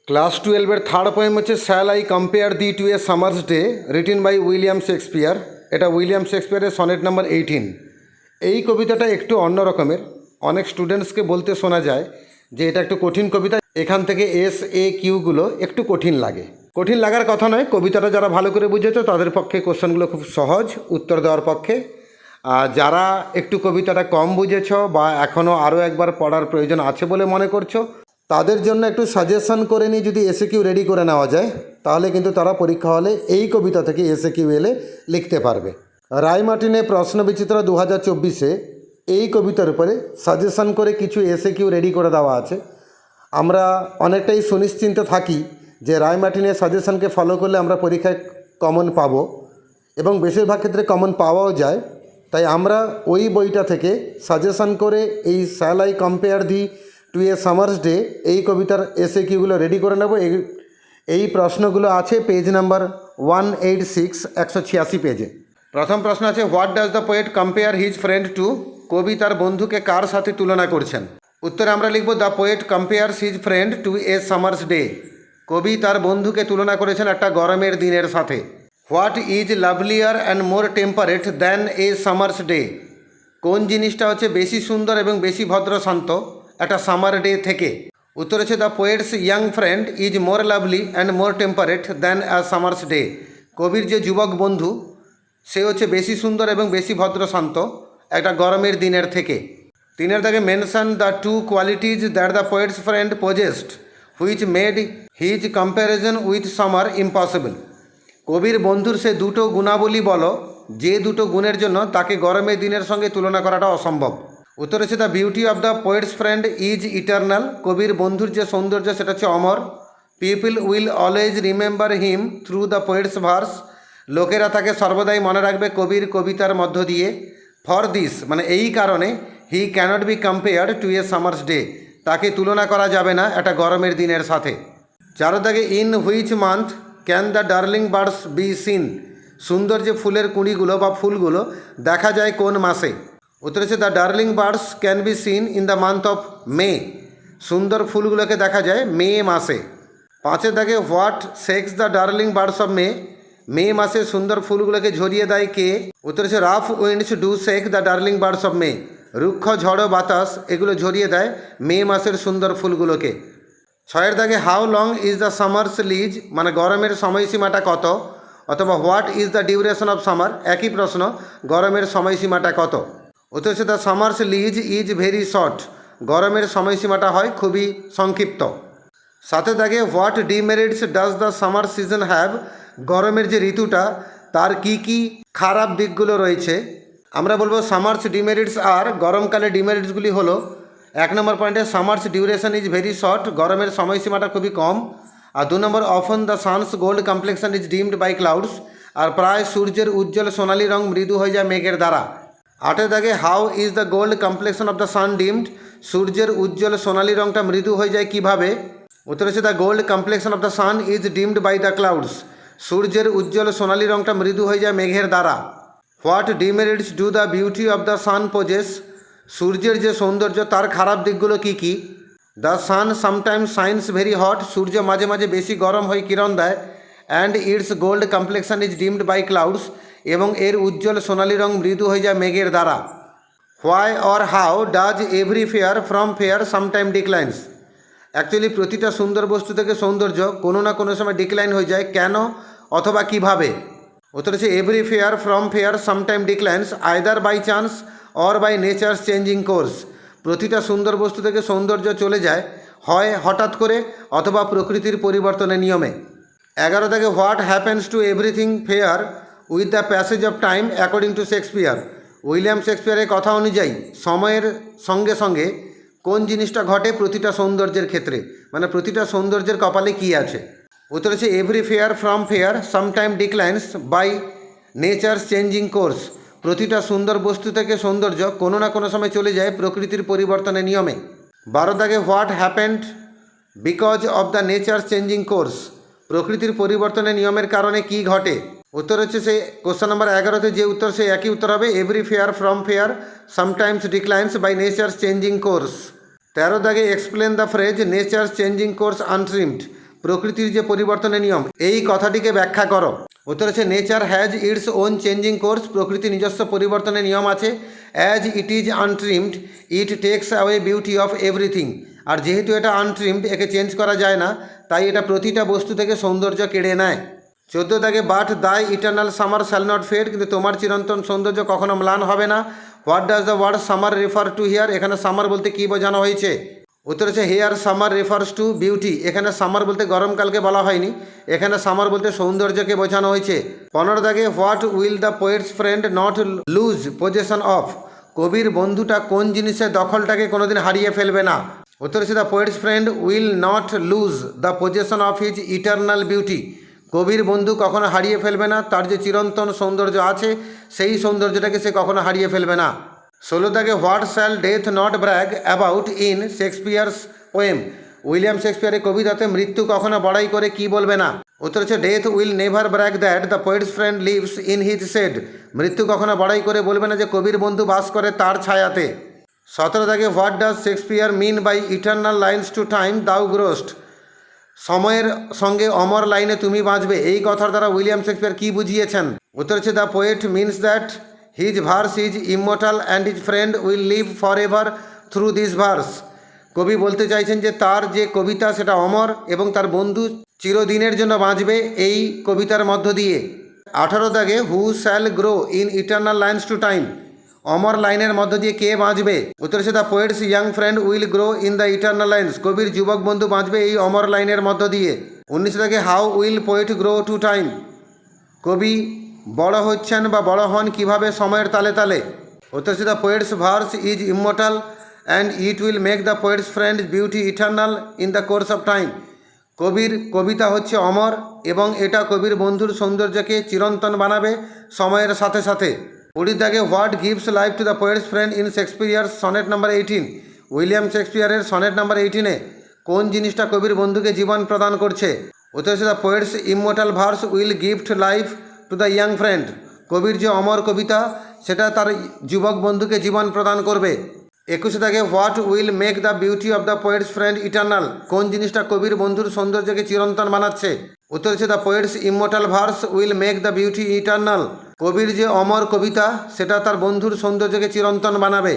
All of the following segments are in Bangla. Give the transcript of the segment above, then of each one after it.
ক্লাস 12-এর থার্ড পোয়েম হচ্ছে shall I compare thee to a summer's day written by William Shakespeare. এটা উইলিয়াম শেক্সপিয়ারের সনেট নাম্বার 18। এই কবিতাটা একটু অন্য রকমের। অনেক স্টুডেন্টসকে বলতে শোনা যায় যে এটা একটু কঠিন কবিতা, এখান থেকে SAQগুলো একটু কঠিন লাগে। কঠিন লাগার কথা নয়, কবিতাটা যারা ভালো করে বুঝেছো তাদের পক্ষে কোশ্চেনগুলো খুব সহজ উত্তর দেওয়ার পক্ষে। আর যারা একটু কবিতাটা কম বুঝেছ বা এখনও আরও একবার পড়ার প্রয়োজন আছে বলে মনে করছো, তাদের জন্য একটু সাজেশন করে নিয়ে যদি এসএকিউ রেডি করে নেওয়া যায় তাহলে কিন্তু তারা পরীক্ষা হলে এই কবিতা থেকে এসএকিউ এলে লিখতে পারবে। রায় মার্টিনের প্রশ্নবিচিত্র 2024-এ এই কবিতার উপরে সাজেশন করে কিছু এসএকিউ রেডি করে দেওয়া আছে। আমরা অনেকটাই সুনিশ্চিন্ত থাকি যে রায় মার্টিনের সাজেশনকে ফলো করলে আমরা পরীক্ষায় কমন পাবো এবং বেশিরভাগ ক্ষেত্রে কমন পাওয়াও যায়। তাই আমরা ওই বইটা থেকে সাজেশন করে এই shall I compare thee to a summer's day এই কবিতার এসএকিউগুলো রেডি করে নেব। এই প্রশ্নগুলো আছে পেজ নাম্বার 186, 186 পেজে। প্রথম প্রশ্ন আছে, what does the poet compare his friend to? কবি তার বন্ধুকে কার সাথে তুলনা করছেন? উত্তরে আমরা লিখব the poet compares his friend to a summer's day. কবি তার বন্ধুকে তুলনা করেছেন একটা গরমের দিনের সাথে। What is lovelier and more temperate than a summer's day? কোন জিনিসটা হচ্ছে বেশি সুন্দর এবং বেশি ভদ্র শান্ত একটা সামার ডে থেকে? উত্তর হচ্ছে the poet's young friend is more lovely and more temperate than a summer's day. কবির যে যুবক বন্ধু সে হচ্ছে বেশি সুন্দর এবং বেশি ভদ্র শান্ত একটা গরমের দিনের থেকে। তিনের দাগে mention the two qualities that the poet's friend possessed which made his comparison with summer impossible. কবির বন্ধুর সে দুটো গুণাবলী বলো যে দুটো গুণের জন্য তাকে গরমের দিনের সঙ্গে তুলনা করাটা অসম্ভব। উত্তর হচ্ছে the beauty of the poet's friend is eternal. কবির বন্ধুর যে সৌন্দর্য সেটা হচ্ছে অমর। People will always remember him through the poet's verse. লোকেরা তাকে সর্বদাই মনে রাখবে কবির কবিতার মধ্য দিয়ে। ফর দিস মানে এই কারণে he cannot be compared to a summer's day. তাকে তুলনা করা যাবে না একটা গরমের দিনের সাথে। চারো দাগে in which month can the darling birds be seen? সুন্দর যে ফুলের কুঁড়িগুলো বা ফুলগুলো দেখা যায় কোন মাসে? উত্তর হচ্ছে the darling birds can be seen in the month of May. সুন্দর ফুলগুলোকে দেখা যায় মে মাসে। পাঁচের দাগে what shakes the darling birds of May? মে মাসে সুন্দর ফুলগুলোকে ঝরিয়ে দেয় কে? উত্তর হচ্ছে rough winds do shake the darling birds of May. রুক্ষ ঝড়ো বাতাস এগুলো ঝরিয়ে দেয় মে মাসের সুন্দর ফুলগুলোকে। ছয়ের দাগে how long is the summer's lease? মানে গরমের সময়সীমাটা কত? অথবা what is the duration of summer? একই প্রশ্ন, গরমের সময়সীমাটা কত? উত্তর হচ্ছে the summer's lease is very short. গরমের সময়সীমাটা হয় খুবই সংক্ষিপ্ত। সাথে দাগে what demerits does the summer season have? গরমের যে ঋতুটা তার কি কি খারাপ দিকগুলো রয়েছে? আমরা বলবো সামার্স ডিমেরিটস আর, গরমকালে ডিমেরিটসগুলি হলো, এক নম্বর পয়েন্টে summer's duration is very short, গরমের সময়সীমাটা খুবই কম। আর দু নম্বর often the sun's gold complexion is dimmed by clouds, আর প্রায় সূর্যের উজ্জ্বল সোনালি রং মৃদু হয়ে যায় মেঘের দ্বারা। আটের দাগে how is the gold complexion of the San deemed? সূর্যের উজ্জ্বল সোনালি রংটা মৃদু হয়ে যায় কিভাবে? উত্তর হচ্ছে the gold complexion of the sun is dimmed by the clouds, সূর্যের উজ্জ্বল সোনালি রংটা মৃদু হয়ে যায় মেঘের দ্বারা। What demerits do the beauty of the sun possess? সূর্যের যে সৌন্দর্য তার খারাপ দিকগুলো কি কি? The sun sometimes shines very hot, সূর্য মাঝে মাঝে বেশি গরম হয়ে কিরণ দেয়। And its gold complexion is dimmed by clouds, এবং এর উজ্জ্বল সোনালি রং মৃদু হয়ে যায় মেঘের দ্বারা। Why or how does every fair from fair sometime declines? Actually প্রতিটা সুন্দর বস্তু থেকে সৌন্দর্য কোনো না কোনো সময় ডিক্লাইন হয়ে যায়, কেন অথবা কিভাবে? উত্তর হচ্ছে every fair from fair sometime declines either by chance or by nature's changing course. প্রতিটা সুন্দর বস্তু থেকে সৌন্দর্য চলে যায় হয় হঠাৎ করে অথবা প্রকৃতির পরিবর্তনের নিয়মে। 11 থেকে what happens to everything fair with the passage of time according to Shakespeare? William শেক্সপিয়ারের কথা অনুযায়ী সময়ের সঙ্গে সঙ্গে কোন জিনিসটা ঘটে প্রতিটা সৌন্দর্যের ক্ষেত্রে? মানে প্রতিটা সৌন্দর্যের কপালে কী আছে? উত্তর হচ্ছে every fair from fair sometime declines by nature's changing course. প্রতিটা সুন্দর বস্তু থেকে সৌন্দর্য কোনো না কোনো সময় চলে যায় প্রকৃতির পরিবর্তনের নিয়মে। 12 দাগে what happened because of the nature's changing course? প্রকৃতির পরিবর্তনের নিয়মের কারণে কি ঘটে? উত্তর হচ্ছে সেই কোশ্চেন নাম্বার 11তে যে উত্তর সেই একই উত্তর হবে, every fair from fair sometimes declines by nature's changing course. 13 দাগে explain the phrase nature's changing course untrimmed? প্রকৃতির যে পরিবর্তনের নিয়ম, এই কথাটিকে ব্যাখ্যা করো। উত্তর হচ্ছে nature has its own changing course, প্রকৃতি নিজস্ব পরিবর্তনের নিয়ম আছে। As it is untrimmed it takes away beauty of everything, আর যেহেতু এটা আনট্রিমড, একে চেঞ্জ করা যায় না, তাই এটা প্রতিটা বস্তু থেকে সৌন্দর্য কেড়ে নেয়। 14 দাগে but thy eternal summer shall not fade, কিন্তু তোমার চিরন্তন সৌন্দর্য কখনো ম্লান হবে না। What does the word summer refer to here, এখানে সামার বলতে কী বোঝানো হয়েছে? উত্তর হচ্ছে here summer refers to beauty, এখানে সামার বলতে গরমকালকে বলা হয়নি, এখানে সামার বলতে সৌন্দর্যকে বোঝানো হয়েছে। 15 দাগে what will the poet's friend not lose possession of, কবির বন্ধুটা কোন জিনিসের দখলটাকে কোনোদিন হারিয়ে ফেলবে না? উত্তর হচ্ছে the poet's friend will not lose the possession of his eternal beauty, কবির বন্ধু কখনো হারিয়ে ফেলবে না, তার যে চিরন্তন সৌন্দর্য আছে সেই সৌন্দর্যটাকে সে কখনো হারিয়ে ফেলবে না। 16 দাগে what shall death not brag about in Shakespeare's poem, William শেক্সপিয়ারের কবিতাতে মৃত্যু কখনো বড়াই করে কি বলবে না? উত্তর হচ্ছে death will never brag that the poet's friend lives in his shade, মৃত্যু কখনো বড়াই করে বলবে না যে কবির বন্ধু বাস করে তার ছায়াতে। 17 দাগে what does Shakespeare mean by eternal lines to time thou grow'st, সময়ের সঙ্গে অমর লাইনে তুমি বাঁচবে, এই কথার দ্বারা উইলিয়াম শেক্সপিয়ার কী বুঝিয়েছেন? উত্তর হচ্ছে the poet means that his verse is immortal and his friend will live for ever through this verse, কবি বলতে চাইছেন যে তার যে কবিতা সেটা অমর এবং তার বন্ধু চিরদিনের জন্য বাঁচবে এই কবিতার মধ্য দিয়ে। 18 দাগে who shall grow in eternal lines to time, অমর লাইনের মধ্য দিয়ে কে বাঁচবে? উত্তর হচ্ছে the poet's young friend will grow in the eternal lines, কবির যুবক বন্ধু বাঁচবে এই অমর লাইনের মধ্য দিয়ে। 19 দাগে how will poet grow to time, কবি বড় হচ্ছেন বা বড় হন কিভাবে সময়ের তালে তালে? উত্তর হচ্ছে the poet's verse is immortal and it will make the poet's friend beauty eternal in the course of time, কবির কবিতা হচ্ছে অমর এবং এটা কবির বন্ধুর সৌন্দর্যকে চিরন্তন বানাবে সময়ের সাথে সাথে। 20 দাগে what gives life to the poet's friend in Shakespeare's sonnet number 18, William শেক্সপিয়ারের সনেট নাম্বার 18-এ কোন জিনিসটা কবির বন্ধুকে জীবন প্রদান করছে? উত্তর হচ্ছে the poet's immortal verse will gift life to the young friend, কবির যে অমর কবিতা সেটা তার যুবক বন্ধুকে জীবন প্রদান করবে। 21 দাগে what will make the beauty of the poet's friend eternal, কোন জিনিসটা কবির বন্ধুর সৌন্দর্যকে চিরন্তন বানাচ্ছে? উত্তর হচ্ছে the poet's immortal verse will make the beauty eternal, কবির যে অমর কবিতা সেটা তার বন্ধুর সৌন্দর্যকে চিরন্তন বানাবে।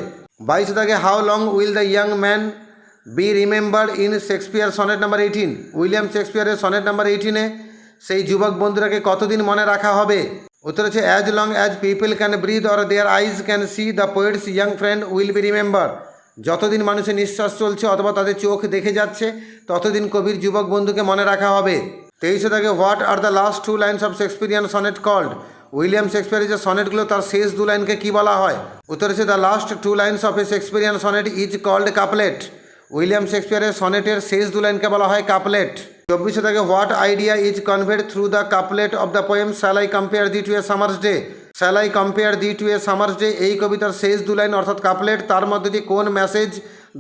22 দাগে how long will the young man be remembered in Shakespeare sonnet number 18, William শেক্সপিয়ারের সনেট নাম্বার 18-এ সেই যুবক বন্ধুরাকে কতদিন মনে রাখা হবে? উত্তর হচ্ছে as long as people can breathe or their eyes can see the poet's young friend will be remembered, যতদিন মানুষের নিঃশ্বাস চলছে অথবা তাদের চোখ দেখে যাচ্ছে ততদিন কবির যুবক বন্ধুকে মনে রাখা হবে। 23 দাগে what are the last 2 lines of Shakespearean sonnet called, William শেক্সপিয়ারের যে সনেটগুলো তার শেষ 2 লাইনকে কী বলা হয়? উত্তর হচ্ছে the last 2 lines of a Shakespearean sonnet is called couplet, William শেক্সপিয়ারের সনেটের শেষ 2 লাইনকে বলা হয় কাপলেট। 24 দাগে what idea is conveyed through the couplet of the poem shall I compare thee to a summer's day, shall I compare thee to a summer's day, এই কবিতার শেষ 2 লাইন অর্থাৎ কাপলেট, তার মধ্যে দিয়ে কোন মেসেজ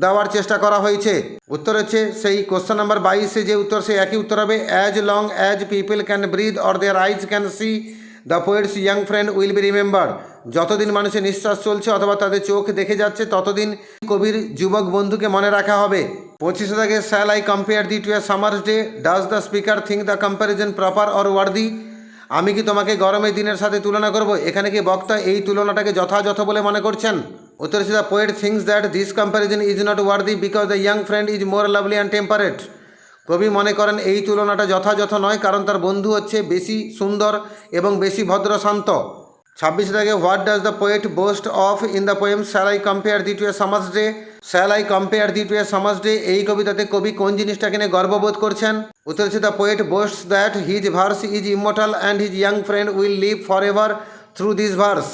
দেওয়ার চেষ্টা করা হয়েছে? উত্তর হচ্ছে সেই কোশ্চেন নাম্বার 22-এ যে উত্তর সেই একই উত্তর হবে as long as people can breathe or their eyes can see the poet's young friend will be remembered, যতদিন মানুষের নিঃশ্বাস চলছে অথবা তাদের চোখ দেখে যাচ্ছে ততদিন কবির যুবক বন্ধুকে মনে রাখা হবে। 25 দাগে shall I compare thee to a summer's day does the speaker think the comparison proper or worthy, আমি কি তোমাকে গরমের দিনের সাথে তুলনা করব, এখানে কি বক্তা এই তুলনাটাকে যথাযথ বলে মনে করছেন? উত্তর হচ্ছে the poet thinks that this comparison is not worthy because the young friend is more lovely and temperate, কবি মনে করেন এই তুলনাটা যথাযথ নয় কারণ তার বন্ধু হচ্ছে বেশি সুন্দর এবং বেশি ভদ্র শান্ত। 26 দাগে what does the poet boast of in the poem shall I compare thee to a summer's day, shall I compare thee to a summer's day, এই কবিতাতে কবি কোন জিনিসটাকে নিয়ে গর্ববোধ করছেন? উত্তর হচ্ছে the poet boasts that his verse is immortal and his young friend will live for ever through this verse,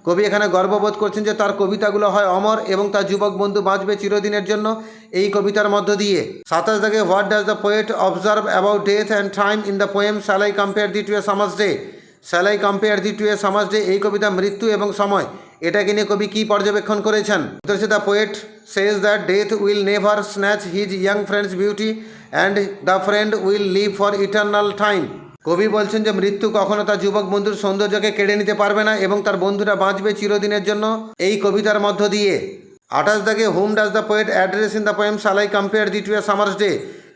কবি এখানে গর্ববোধ করছেন যে তার কবিতাগুলো হয় অমর এবং তার যুবক বন্ধু বাঁচবে চিরদিনের জন্য এই কবিতার মধ্য দিয়ে। 27 দাগে what does the poet observe about death and time in the poem shall I compare thee to a summer's day, shall I compare thee to a summer's day, এই কবিতা মৃত্যু এবং সময় এটাকে নিয়ে কবি কী পর্যবেক্ষণ করেছেন? উত্তর হচ্ছে the poet says that death will never snatch his young friend's beauty and the friend will live for eternal time, কবি বলছেন যে মৃত্যু কখনো তার যুবক বন্ধুর সৌন্দর্যকে কেড়ে নিতে পারবে না এবং তার বন্ধুরা বাঁচবে চিরদিনের জন্য এই কবিতার মধ্য দিয়ে। 28 দাগে whom does the poet address in the poem shall I compare thee to a summer's day,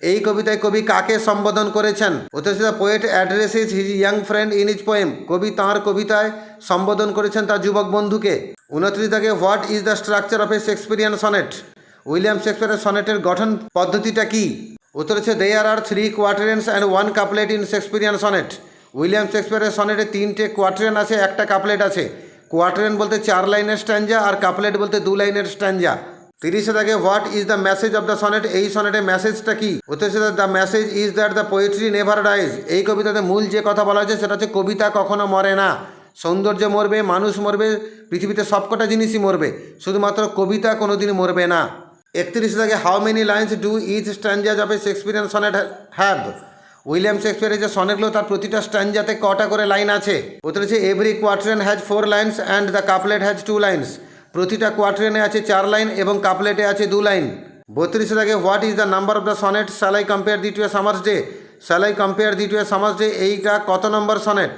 এই কবিতায় কবি কাকে সম্বোধন করেছেন? উত্তর হচ্ছে the poet addresses his young friend in his poem. কবি তাঁর কবিতায় সম্বোধন করেছেন তার যুবক বন্ধুকে। 29 দাগে what is the structure of a Shakespearean sonnet? William শেক্সপিয়ারের সনেটের গঠন পদ্ধতিটা কি? উত্তর হচ্ছে there are 3 quatrains and 1 couplet in Shakespearean sonnet. William শেক্সপিয়ারের সনেটে 3টে কোয়ার্টেরেন আছে, একটা কাপলেট আছে। কোয়ার্টেরেন বলতে 4 লাইনের স্ট্যাঞ্জা আর কাপলেট বলতে 2 লাইনের স্ট্যাঞ্জা। 30 দাগে what is the message of the sonnet? এই সনেটের মেসেজটা কি? উত্তর হচ্ছে the message is that the poetry never dies. এই কবিতাতে মূল যে কথা বলা হয়েছে সেটা হচ্ছে কবিতা কখনো মরে না। সৌন্দর্য মরবে, মানুষ মরবে, পৃথিবীতে সবকটা জিনিসই মরবে, শুধুমাত্র কবিতা কোনোদিন মরবে না। 31 দাগে how many lines do each stanzas of a Shakespearean sonnet have? William শেক্সপিয়ারের যে সনেটগুলো তার প্রতিটা স্ট্যাঞ্জাতে কটা করে লাইন আছে? উত্তর হচ্ছে every quatrain has 4 lines and the couplet has 2 lines. প্রতিটা কোয়ার্টেরেনে আছে 4 লাইন এবং কাপলেটে আছে 2 লাইন। 32 দাগে what is the number of the sonnet shall I compare thee to a summer's day? Shall I compare thee to a summer's day এইটা কত নম্বর সনেট?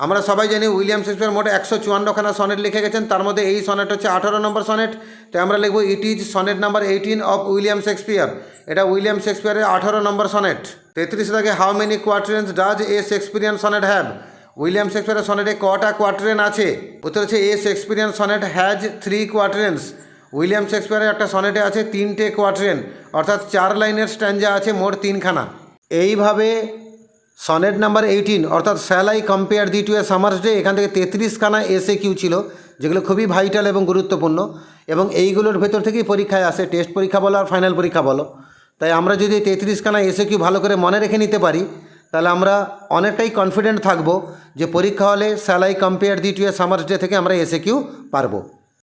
আমরা সবাই জানি উইলিয়াম শেক্সপিয়ার মোট 154খানা সনেট লিখে গেছেন, তার মধ্যে এই সনেট হচ্ছে 18 নম্বর সনেট। তো আমরা লিখব it is sonnet number 18 of William Shakespeare. এটা উইলিয়াম শেক্সপিয়ারের 18 নম্বর সনেট। 33 দাগে how many quatrains does a Shakespearean sonnet have? William শেক্সপিয়ারের সনেটে কটা কোয়ার্টেরেন আছে? উত্তর হচ্ছে a Shakespearean sonnet has 3 quatrains. William শেক্সপিয়ারের একটা সনেটে আছে 3টে কোয়ার্টেরেন, অর্থাৎ 4 লাইনের স্ট্যাঞ্জা আছে মোট 3খানা। এইভাবে সনেট নাম্বার 18 অর্থাৎ shall I compare thee to a summer's day, এখান থেকে 33খানা এসএকিউ ছিল যেগুলো খুবই ভাইটাল এবং গুরুত্বপূর্ণ, এবং এইগুলোর ভেতর থেকেই পরীক্ষায় আসে, টেস্ট পরীক্ষা বলো আর ফাইনাল পরীক্ষা বলো। তাই আমরা যদি 33খানা এসএকিউ ভালো করে মনে রেখে নিতে পারি তাহলে আমরা অনেকটাই কনফিডেন্ট থাকবো যে পরীক্ষা হলে shall I compare thee to a summer's day থেকে আমরা এসএকিউ পারবো।